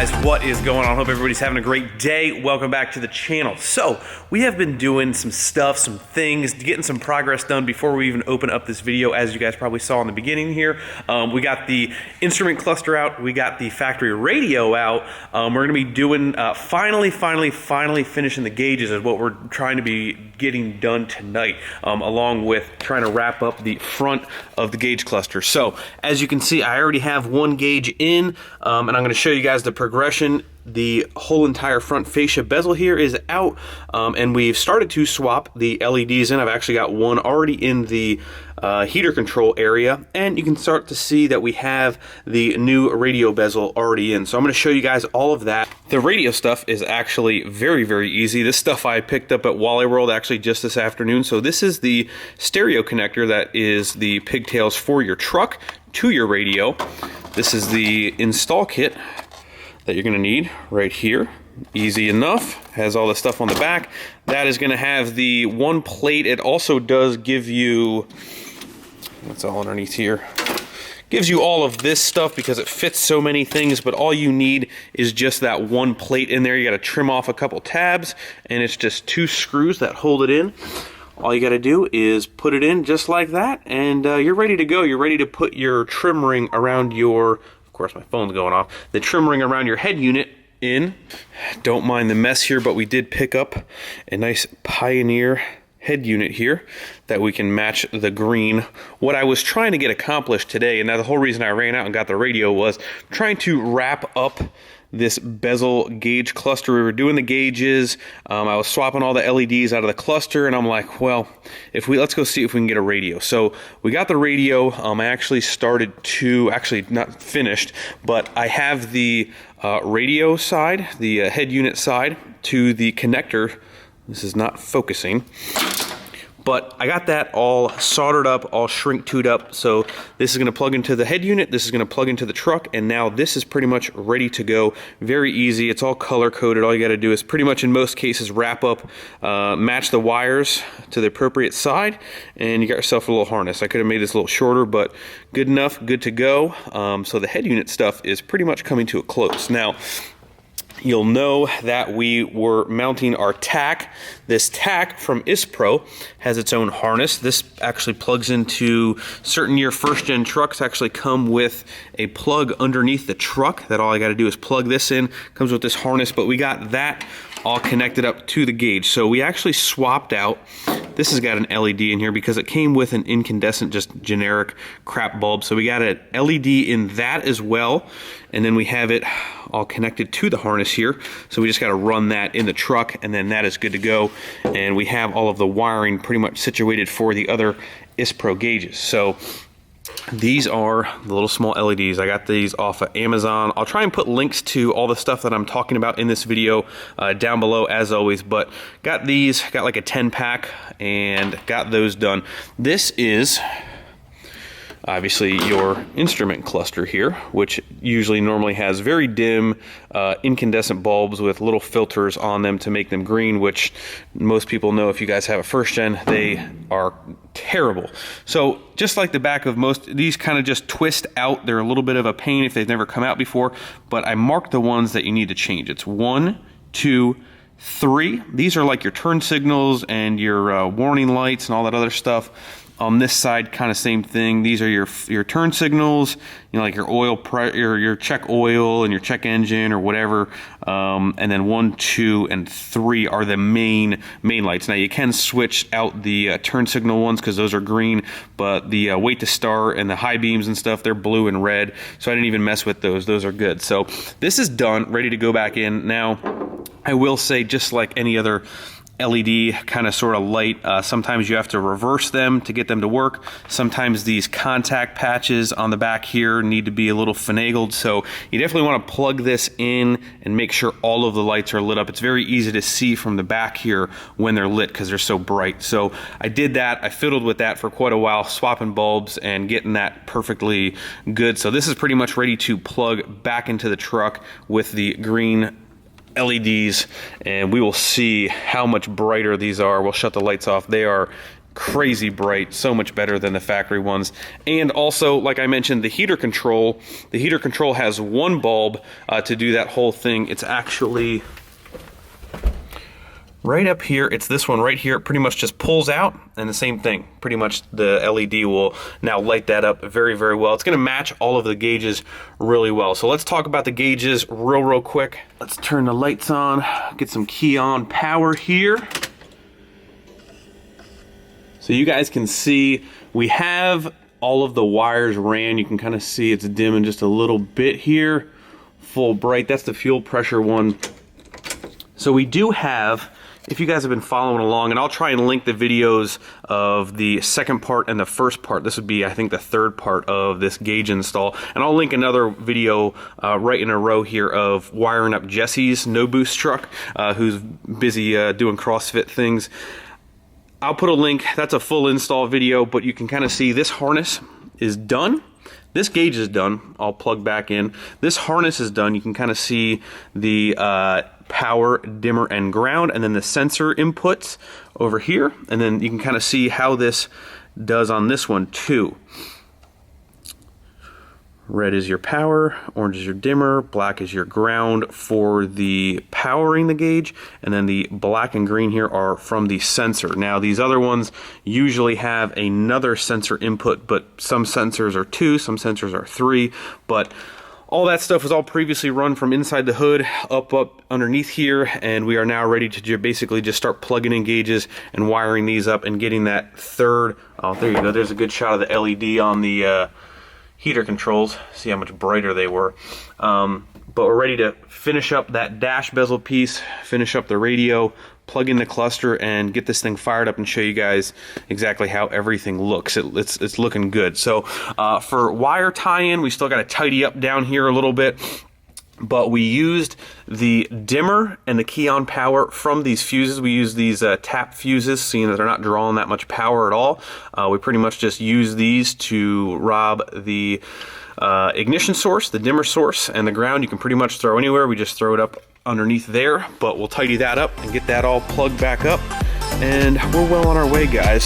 guys, what is going on? Hope everybody's having a great day. Welcome back to the channel. So we have been doing some stuff, some things, getting some progress done before we even open up this video. As you guys probably saw in the beginning here, we got the instrument cluster out, we got the factory radio out. We're going to be doing finally finishing the gauges is what we're trying to be getting done tonight, along with trying to wrap up the front of the gauge cluster. So as you can see, I already have one gauge in, and I'm going to show you guys the progression. The whole entire front fascia bezel here is out, and we've started to swap the LEDs in. I've actually got one already in the heater control area, and you can start to see that we have the new radio bezel already in. So I'm going to show you guys all of that. The radio stuff is actually very easy. This stuff I picked up at Wally World actually just this afternoon. So this is the stereo connector that is the pigtails for your truck to your radio. This is the install kit that you're going to need right here. Easy enough. Has all the stuff on the back. That is going to have the one plate. It also does give you, what's all underneath here? Gives you all of this stuff because it fits so many things, but all you need is just that one plate in there. You got to trim off a couple tabs, and it's just two screws that hold it in. All you got to do is put it in just like that, and you're ready to go. You're ready to put your trim ring around your, of course my phone's going off, the trim ring around your head unit in. Don't mind the mess here, but we did pick up a nice Pioneer head unit here that we can match the green. What I was trying to get accomplished today, and now the whole reason I ran out and got the radio, was trying to wrap up this bezel gauge cluster. We were doing the gauges. I was swapping all the LEDs out of the cluster, and I'm like, well, let's go see if we can get a radio. So we got the radio. I actually started to, actually not finished, but I have the radio side, the head unit side to the connector. This is not focusing, but I got that all soldered up, all shrink-toed up. So this is going to plug into the head unit, this is going to plug into the truck, and now this is pretty much ready to go. Very easy. It's all color-coded. All you got to do is pretty much in most cases wrap up, match the wires to the appropriate side, and you got yourself a little harness. I could have made this a little shorter, but good enough, good to go. So the head unit stuff is pretty much coming to a close. Now, you'll know that we were mounting our tack. This tack from ISPRO has its own harness. This actually plugs into certain year first-gen trucks. Actually come with a plug underneath the truck that all I got to do is plug this in. Comes with this harness, but we got that all connected up to the gauge. So we actually swapped out. This has got an LED in here because it came with an incandescent, just generic crap bulb. So we got an LED in that as well. And then we have it all connected to the harness here. So we just got to run that in the truck, and then that is good to go. And we have all of the wiring pretty much situated for the other ISPRO gauges. So these are the little small LEDs. I got these off of Amazon. I'll try and put links to all the stuff that I'm talking about in this video down below as always, but got these, got like a 10-pack, and got those done. This is obviously your instrument cluster here, which usually normally has very dim incandescent bulbs with little filters on them to make them green, which most people know if you guys have a first gen, they are terrible. So just like the back of most, these kind of just twist out. They're a little bit of a pain if they've never come out before, but I marked the ones that you need to change. It's 1, 2, 3. These are like your turn signals and your warning lights and all that other stuff. On this side, kind of same thing. These are your turn signals, you know, like your oil, your check oil and your check engine or whatever. And then 1, 2, and 3 are the main lights. Now you can switch out the turn signal ones because those are green, but the wait to start and the high beams and stuff, they're blue and red. So I didn't even mess with those. Those are good. So this is done, ready to go back in. Now, I will say, just like any other LED kind of sort of light, sometimes you have to reverse them to get them to work. Sometimes these contact patches on the back here need to be a little finagled, so you definitely want to plug this in and make sure all of the lights are lit up. It's very easy to see from the back here when they're lit because they're so bright. So I did that. I fiddled with that for quite a while, swapping bulbs and getting that perfectly good. So this is pretty much ready to plug back into the truck with the green LEDs, and we will see how much brighter these are. We'll shut the lights off. They are crazy bright, so much better than the factory ones. And also, like I mentioned, the heater control has one bulb to do that whole thing. It's actually right up here. It's this one right here. It pretty much just pulls out, and the same thing. Pretty much the LED will now light that up very, very well. It's going to match all of the gauges really well. So let's talk about the gauges real quick. Let's turn the lights on, get some key on power here. So you guys can see we have all of the wires ran. You can kind of see it's dimming just a little bit here. Full bright. That's the fuel pressure one. So we do have, if you guys have been following along, and I'll try and link the videos of the second part and the first part. This would be, I think, the third part of this gauge install. And I'll link another video right in a row here of wiring up Jesse's no boost truck, who's busy doing CrossFit things. I'll put a link. That's a full install video, but you can kind of see this harness is done. This gauge is done. I'll plug back in. This harness is done. You can kind of see the power, dimmer, and ground, and then the sensor inputs over here. And then you can kind of see how this does on this one too. Red is your power, orange is your dimmer, black is your ground for the powering the gauge, and then the black and green here are from the sensor. Now these other ones usually have another sensor input, but some sensors are 2, some sensors are 3, but all that stuff was all previously run from inside the hood up underneath here, and we are now ready to basically just start plugging in gauges and wiring these up and getting that third. Oh, there you go. There's a good shot of the LED on the heater controls. See how much brighter they were. But we're ready to finish up that dash bezel piece, finish up the radio, plug in the cluster, and get this thing fired up and show you guys exactly how everything looks. It's looking good. So for wire tie-in, we still got to tidy up down here a little bit. But we used the dimmer and the key on power from these fuses. We use these tap fuses, seeing that they're not drawing that much power at all. We pretty much just use these to rob the ignition source, the dimmer source, and the ground. You can pretty much throw anywhere. We just throw it up underneath there, but we'll tidy that up and get that all plugged back up. And we're well on our way, guys.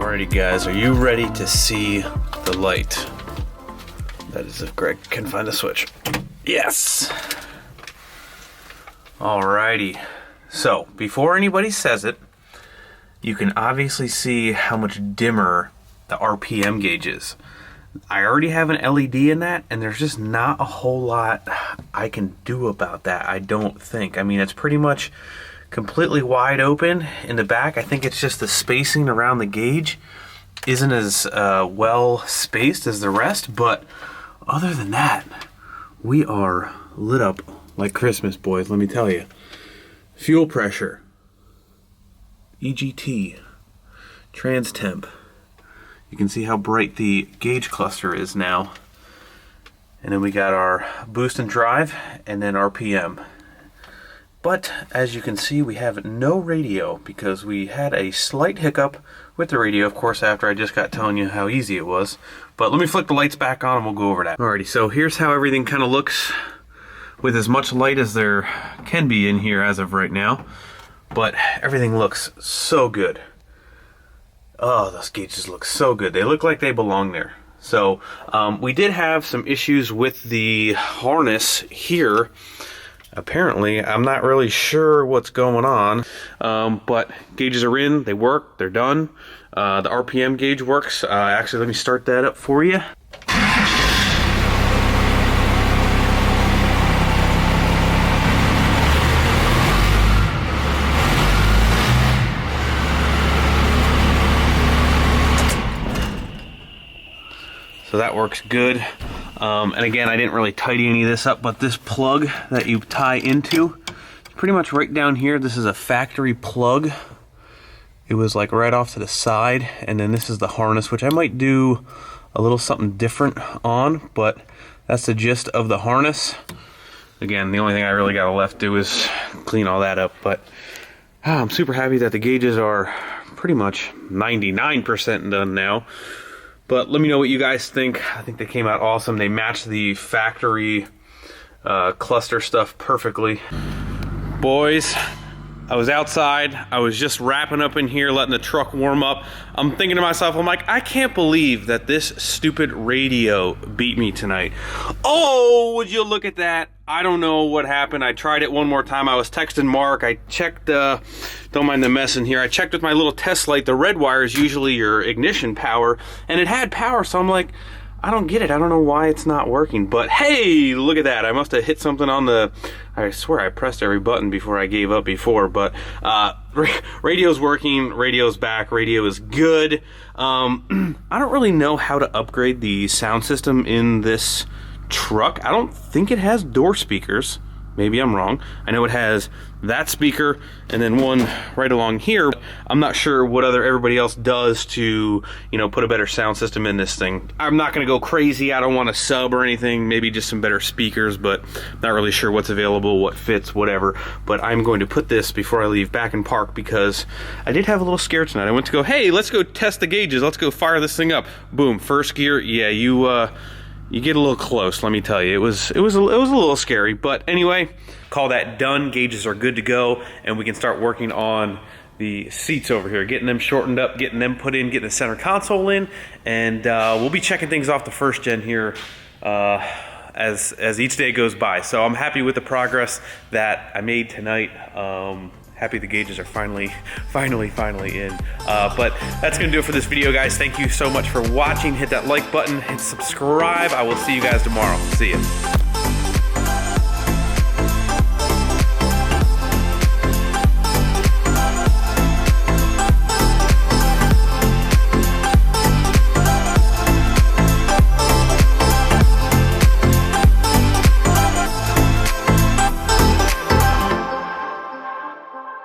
Alrighty guys, are you ready to see the light? That is if Greg can find the switch. Yes! Alrighty, so before anybody says it, you can obviously see how much dimmer the RPM gauge is. I already have an LED in that, and there's just not a whole lot I can do about that, I don't think. I mean, it's pretty much completely wide open in the back. I think it's just the spacing around the gauge isn't as well spaced as the rest, but other than that, we are lit up like Christmas, boys, let me tell you. Fuel pressure, EGT, trans temp. You can see how bright the gauge cluster is now. And then we got our boost and drive, and then RPM. But as you can see, we have no radio because we had a slight hiccup with the radio, of course, after I just got telling you how easy it was. But let me flick the lights back on and we'll go over that. Alrighty, so here's how everything kind of looks with as much light as there can be in here as of right now. But everything looks so good. Oh, those gauges look so good. They look like they belong there. So we did have some issues with the harness here. Apparently, I'm not really sure what's going on, but gauges are in, they work, they're done. The RPM gauge works. Actually, let me start that up for you. So that works good. And again, I didn't really tidy any of this up, but this plug that you tie into, pretty much right down here, this is a factory plug. it was like right off to the side, and then this is the harness, which I might do a little something different on, but that's the gist of the harness. Again, the only thing I really got left to do is clean all that up, but I'm super happy that the gauges are pretty much 99% done now. But let me know what you guys think. I think they came out awesome. They matched the factory cluster stuff perfectly. Boys, I was outside, I was just wrapping up in here, letting the truck warm up. I'm thinking to myself, I'm like, I can't believe that this stupid radio beat me tonight. Oh, would you look at that? I don't know what happened. I tried it one more time. I was texting Mark. I checked, don't mind the mess in here. I checked with my little test light. The red wire is usually your ignition power, and it had power, so I'm like, I don't get it. I don't know why it's not working, but hey, look at that. I must have hit something on the, I swear I pressed every button before I gave up before, but radio's working, radio's back, radio is good. I don't really know how to upgrade the sound system in this truck. I don't think it has door speakers. Maybe I'm wrong. I know it has that speaker and then one right along here. I'm not sure what everybody else does to, you know, put a better sound system in this thing. I'm not gonna go crazy. I don't want to sub or anything. Maybe just some better speakers, but not really sure what's available, what fits, whatever. But I'm going to put this before I leave back in park because I did have a little scare tonight. I went to go, hey, let's go test the gauges. Let's go fire this thing up. Boom, first gear. Yeah, you get a little close, let me tell you. It was a little scary, but anyway, call that done. Gauges are good to go, and we can start working on the seats over here, getting them shortened up, getting them put in, getting the center console in, and we'll be checking things off the first gen here as each day goes by. So I'm happy with the progress that I made tonight. Happy the gauges are finally in. But that's gonna do it for this video, guys. Thank you so much for watching. Hit that like button, hit subscribe. I will see you guys tomorrow. See ya.